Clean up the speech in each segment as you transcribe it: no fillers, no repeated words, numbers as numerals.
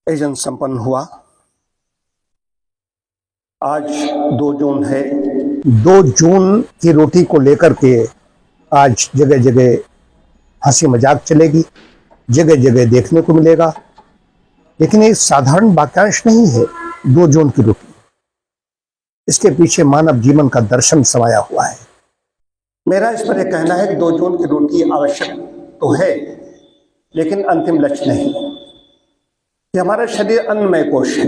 आयोजन संपन्न हुआ। आज 2 जून है। 2 जून की रोटी को लेकर के आज जगह जगह हंसी मजाक चलेगी, जगह जगह देखने को मिलेगा। लेकिन ये साधारण वाक्यांश नहीं है 2 जून की रोटी। इसके पीछे मानव जीवन का दर्शन समाया हुआ है। मेरा इस पर यह कहना है कि 2 जून की रोटी आवश्यक तो है, लेकिन अंतिम लक्ष्य नहीं। कि हमारा शरीर अन्नमय कोश है।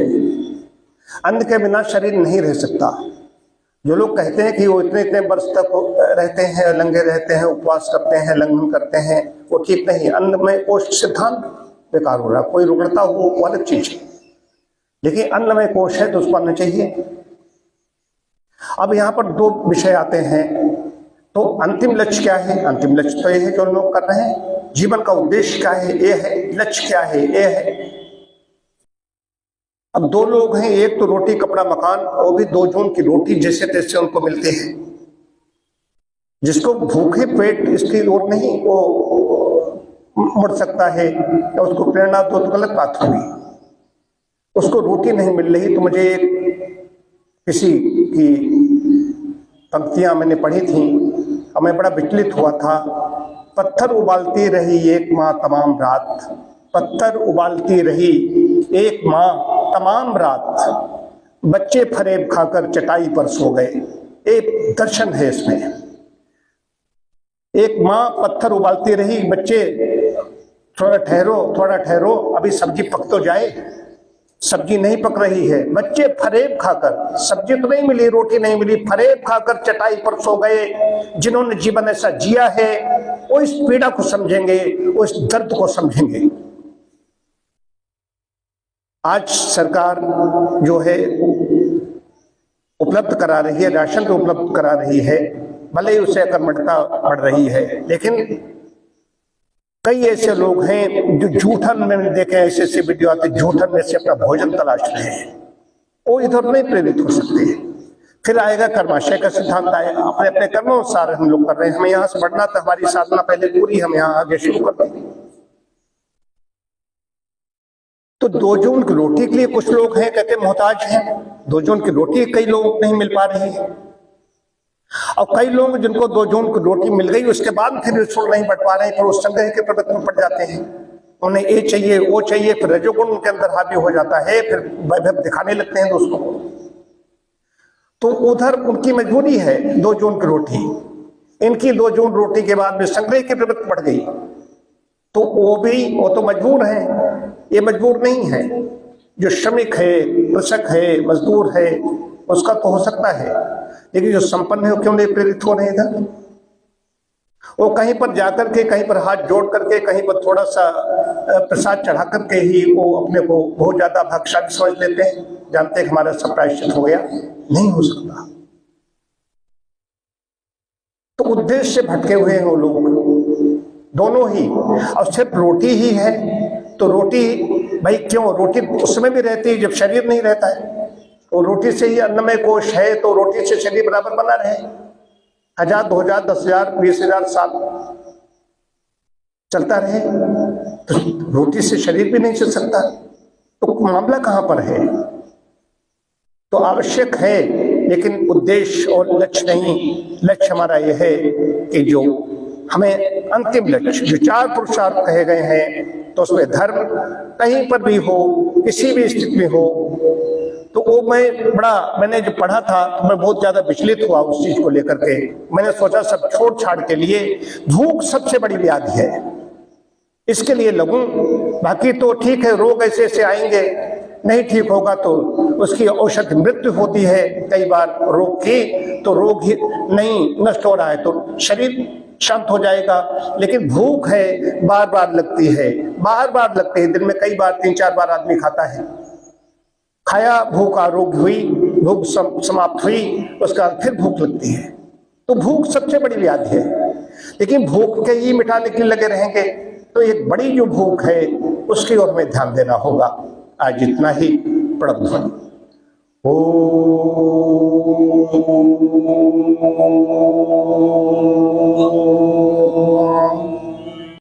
अन्न के बिना शरीर नहीं रह सकता। जो लोग कहते हैं कि वो इतने इतने वर्ष तक रहते हैं, लंगे रहते हैं, उपवास करते हैं, लंघन करते हैं, वो ठीक नहीं। अन्नमय कोश सिद्धांत बेकार हो रहा। कोई रुग्णता हो वो अलग चीज है, लेकिन अन्नमय कोश है तो उसको आना चाहिए। अब यहाँ पर 2 विषय आते हैं। तो अंतिम लक्ष्य क्या है? अंतिम लक्ष्य तो ये है जो लोग कर रहे हैं। जीवन का उद्देश्य क्या है? ये है। लक्ष्य क्या है? ये है। अब 2 लोग हैं, एक तो रोटी कपड़ा मकान, वो भी 2 जून की रोटी जैसे तैसे उनको मिलते हैं। जिसको भूखे पेट इसकी ओर नहीं वो मुड़ सकता है या उसको प्रेरणा तो गलत बात होगी। उसको रोटी नहीं मिल रही तो मुझे किसी की पंक्तियां मैंने पढ़ी थी और मैं बड़ा विचलित हुआ था। पत्थर उबालती रही एक माँ तमाम रात, पत्थर उबालती रही एक माँ तमाम रात, बच्चे फरेब खाकर चटाई पर सो गए। एक दर्शन है इसमें। एक माँ पत्थर उबालती रही, बच्चे थोड़ा ठहरो थोड़ा ठहरो, अभी सब्जी पक तो जाए। सब्जी नहीं पक रही है, बच्चे फरेब खाकर, सब्जी तो नहीं मिली, रोटी नहीं मिली, फरेब खाकर चटाई पर सो गए। जिन्होंने जीवन ऐसा जिया है वो इस पीड़ा को समझेंगे, वो इस दर्द को समझेंगे। आज सरकार जो है उपलब्ध करा रही है, राशन तो उपलब्ध करा रही है, भले ही उससे कर्मठता बढ़ रही है, लेकिन कई ऐसे लोग हैं जो जूठन में देखे ऐसे ऐसे वीडियो आते, जूठन में से अपना भोजन तलाश रहे हैं। वो इधर नहीं प्रेरित हो सकते। फिर आएगा कर्माशय का सिद्धांत आएगा। अपने अपने कर्मों अनुसार हम लोग कर रहे हैं। हमें यहाँ से बढ़ना था, हमारी साधना पहले पूरी, हम यहाँ आगे शुरू कर देंगे। तो 2 जून की रोटी के लिए कुछ लोग हैं कहते मोहताज हैं। 2 जून की रोटी कई लोगों को नहीं मिल पा रही है, और कई लोग जिनको 2 जून की रोटी मिल गई उसके बाद फिर रसोई नहीं बढ़ पा रहे हैं, फिर उस संग्रह के प्रवृत्ति में पड़ जाते हैं। उन्हें ये चाहिए वो चाहिए, फिर रजोगुण उनके अंदर हावी हो जाता है, फिर वैभव दिखाने लगते हैं दोस्तों। तो उधर उनकी मजबूरी है 2 जून की रोटी। इनकी 2 जून रोटी के बाद में संग्रह की प्रवृत्ति बढ़ गई, तो वो तो मजबूर है। ये मजबूर नहीं है। जो श्रमिक है, कृषक है, मजदूर है, उसका तो हो सकता है, लेकिन जो संपन्न है वो क्यों नहीं प्रेरित हो रहे इधर? वो कहीं पर जाकर के, कहीं पर हाथ जोड़ करके, कहीं पर थोड़ा सा प्रसाद चढ़ा करके ही वो अपने को बहुत ज्यादा भाग्यशाली समझ लेते हैं, जानते हैं कि हमारा सब प्रायश्चित हो गया। नहीं हो सकता। तो उद्देश्य से भटके हुए हैं वो लोग दोनों ही। और सिर्फ रोटी ही है तो रोटी भाई क्यों? रोटी उस समय भी रहती है जब शरीर नहीं रहता है। और रोटी से ही अन्नमय कोश है, तो रोटी से शरीर बराबर बना रहे। 1000, 2000, 10,000, 20,000 साल चलता रहे, तो रोटी से शरीर भी नहीं चल सकता। तो मामला कहां पर है? तो आवश्यक है, लेकिन उद्देश्य और लक्ष्य नहीं। लक्ष्य हमारा यह है कि जो हमें अंतिम लक्ष्य, जो 4 पुरुषार्थ कहे गए हैं, तो उसमें धर्म कहीं पर भी हो, किसी भी स्थिति में हो, तो वो मैंने जो पढ़ा था तो मैं बहुत ज्यादा विचलित हुआ उस चीज को लेकर के। मैंने सोचा सब छोड़ छाड़ के लिए भूख सबसे बड़ी व्याधि है, इसके लिए लगूं। बाकी तो ठीक है, रोग ऐसे ऐसे आएंगे, नहीं ठीक होगा तो उसकी औषधि मृत्यु होती है कई बार रोग की, तो रोग ही नहीं नष्ट हो रहा है तो शरीर शांत हो जाएगा। लेकिन भूख है, बार बार लगती है, बार बार लगती है। दिन में कई बार 3-4 बार आदमी खाता है। खाया, भूख आरोग्य हुई, भूख समाप्त हुई, उसका फिर भूख लगती है। तो भूख सबसे बड़ी व्याधि है। लेकिन भूख के ही मिटाने के लिए लगे रहेंगे तो एक बड़ी जो भूख है उसकी ओर हमें ध्यान देना होगा। आज इतना ही। प्रणव ध्वनि। ओम